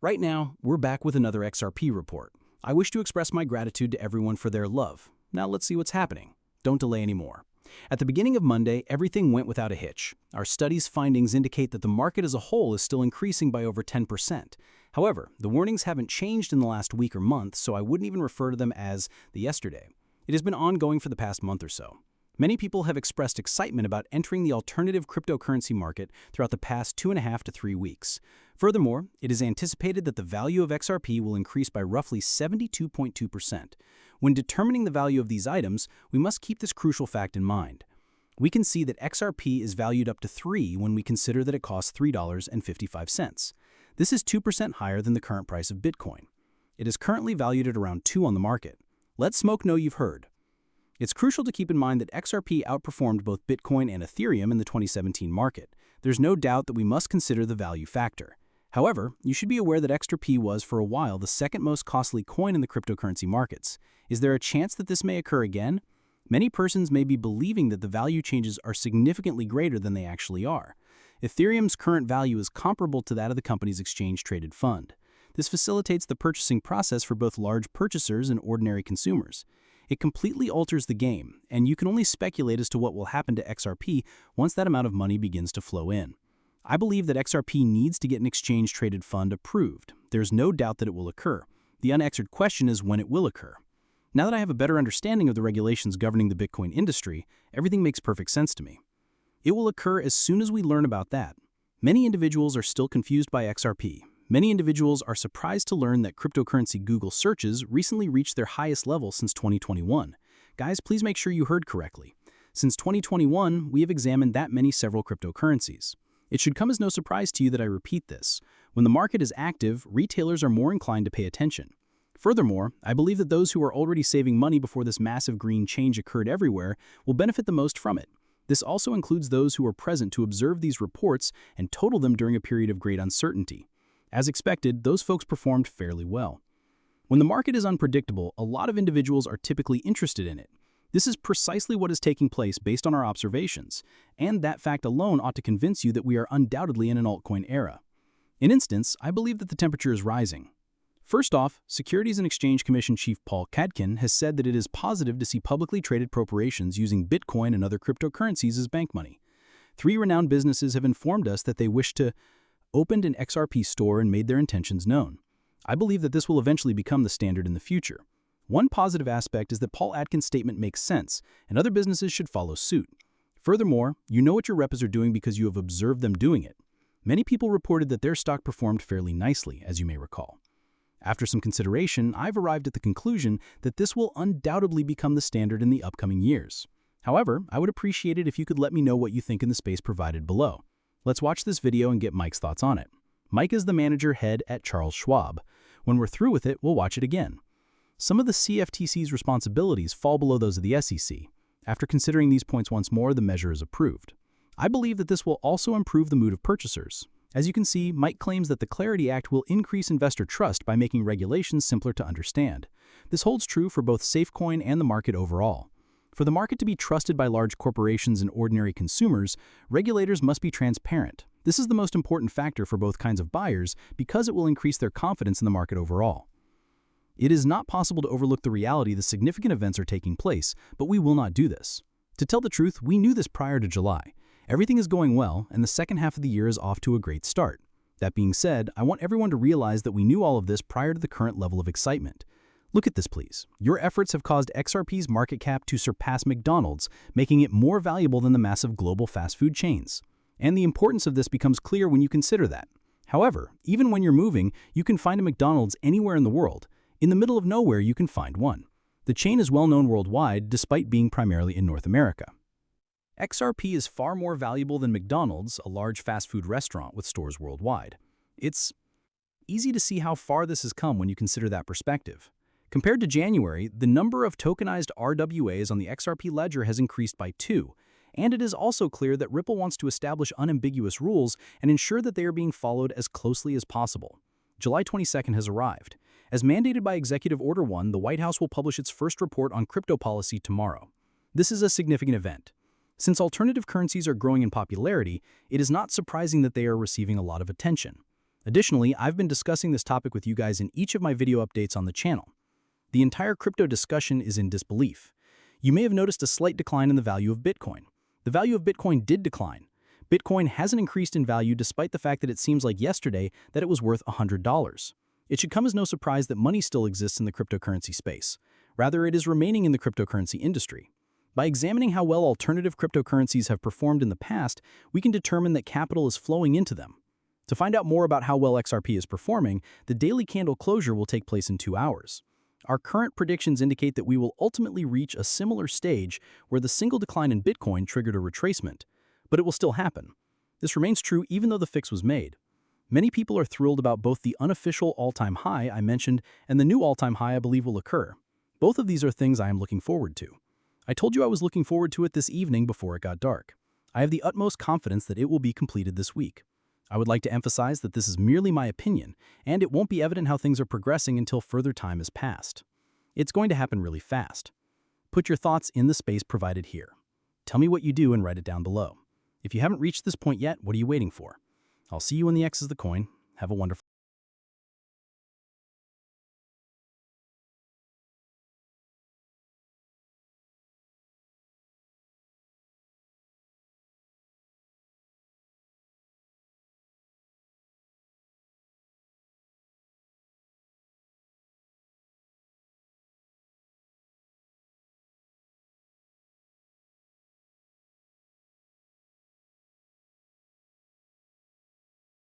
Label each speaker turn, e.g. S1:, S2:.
S1: Right now, we're back with another XRP report. I wish to express my gratitude to everyone for their love. Now let's see what's happening. Don't delay anymore. At the beginning of Monday, everything went without a hitch. Our study's findings indicate that the market as a whole is still increasing by over 10%. However, the warnings haven't changed in the last week or month, so I wouldn't even refer to them as the yesterday. It has been ongoing for the past month or so. Many people have expressed excitement about entering the alternative cryptocurrency market throughout the past 2.5 to 3 weeks. Furthermore, it is anticipated that the value of XRP will increase by roughly 72.2%. When determining the value of these items, we must keep this crucial fact in mind. We can see that XRP is valued up to 3 when we consider that it costs $3.55. This is 2% higher than the current price of Bitcoin. It is currently valued at around 2 on the market. Let smoke know you've heard. It's crucial to keep in mind that XRP outperformed both Bitcoin and Ethereum in the 2017 market. There's no doubt that we must consider the value factor. However, you should be aware that XRP was, for a while, the second most costly coin in the cryptocurrency markets. Is there a chance that this may occur again? Many persons may be believing that the value changes are significantly greater than they actually are. Ethereum's current value is comparable to that of the company's exchange-traded fund. This facilitates the purchasing process for both large purchasers and ordinary consumers. It completely alters the game, and you can only speculate as to what will happen to XRP once that amount of money begins to flow in. I believe that XRP needs to get an exchange-traded fund approved. There's no doubt that it will occur. The unanswered question is when it will occur. Now that I have a better understanding of the regulations governing the Bitcoin industry, everything makes perfect sense to me. It will occur as soon as we learn about that. Many individuals are still confused by XRP. Many individuals are surprised to learn that cryptocurrency Google searches recently reached their highest level since 2021. Guys, please make sure you heard correctly. Since 2021, we have examined that many several cryptocurrencies. It should come as no surprise to you that I repeat this. When the market is active, retailers are more inclined to pay attention. Furthermore, I believe that those who are already saving money before this massive green change occurred everywhere will benefit the most from it. This also includes those who were present to observe these reports and total them during a period of great uncertainty. As expected, those folks performed fairly well. When the market is unpredictable, a lot of individuals are typically interested in it. This is precisely what is taking place based on our observations, and that fact alone ought to convince you that we are undoubtedly in an altcoin era. In instance, I believe that the temperature is rising. First off, Securities and Exchange Commission Chief Paul Katkin has said that it is positive to see publicly traded corporations using Bitcoin and other cryptocurrencies as bank money. 3 renowned businesses have informed us that they wish to open an XRP store and made their intentions known. I believe that this will eventually become the standard in the future. One positive aspect is that Paul Atkin's statement makes sense, and other businesses should follow suit. Furthermore, you know what your reps are doing because you have observed them doing it. Many people reported that their stock performed fairly nicely, as you may recall. After some consideration, I've arrived at the conclusion that this will undoubtedly become the standard in the upcoming years. However, I would appreciate it if you could let me know what you think in the space provided below. Let's watch this video and get Mike's thoughts on it. Mike is the manager head at Charles Schwab. When we're through with it, we'll watch it again. Some of the CFTC's responsibilities fall below those of the SEC. After considering these points once more, the measure is approved. I believe that this will also improve the mood of purchasers. As you can see, Mike claims that the Clarity Act will increase investor trust by making regulations simpler to understand. This holds true for both Safecoin and the market overall. For the market to be trusted by large corporations and ordinary consumers, regulators must be transparent. This is the most important factor for both kinds of buyers because it will increase their confidence in the market overall. It is not possible to overlook the reality that significant events are taking place, but we will not do this. To tell the truth, we knew this prior to July. Everything is going well, and the second half of the year is off to a great start. That being said, I want everyone to realize that we knew all of this prior to the current level of excitement. Look at this, please. Your efforts have caused XRP's market cap to surpass McDonald's, making it more valuable than the massive global fast food chains. And the importance of this becomes clear when you consider that. However, even when you're moving, you can find a McDonald's anywhere in the world. In the middle of nowhere, you can find one. The chain is well known worldwide, despite being primarily in North America. XRP is far more valuable than McDonald's, a large fast food restaurant with stores worldwide. It's easy to see how far this has come when you consider that perspective. Compared to January, the number of tokenized RWAs on the XRP ledger has increased by 2, and it is also clear that Ripple wants to establish unambiguous rules and ensure that they are being followed as closely as possible. July 22nd has arrived. As mandated by Executive Order 1, the White House will publish its first report on crypto policy tomorrow. This is a significant event. Since alternative currencies are growing in popularity, it is not surprising that they are receiving a lot of attention. Additionally, I've been discussing this topic with you guys in each of my video updates on the channel. The entire crypto discussion is in disbelief. You may have noticed a slight decline in the value of Bitcoin. The value of Bitcoin did decline. Bitcoin hasn't increased in value despite the fact that it seems like yesterday that it was worth $100. It should come as no surprise that money still exists in the cryptocurrency space. Rather, it is remaining in the cryptocurrency industry. By examining how well alternative cryptocurrencies have performed in the past, we can determine that capital is flowing into them. To find out more about how well XRP is performing, the daily candle closure will take place in 2 hours. Our current predictions indicate that we will ultimately reach a similar stage where the single decline in Bitcoin triggered a retracement. But it will still happen. This remains true even though the fix was made. Many people are thrilled about both the unofficial all-time high I mentioned and the new all-time high I believe will occur. Both of these are things I am looking forward to. I told you I was looking forward to it this evening before it got dark. I have the utmost confidence that it will be completed this week. I would like to emphasize that this is merely my opinion, and it won't be evident how things are progressing until further time has passed. It's going to happen really fast. Put your thoughts in the space provided here. Tell me what you do and write it down below. If you haven't reached this point yet, what are you waiting for? I'll see you when the X is the coin. Have a wonderful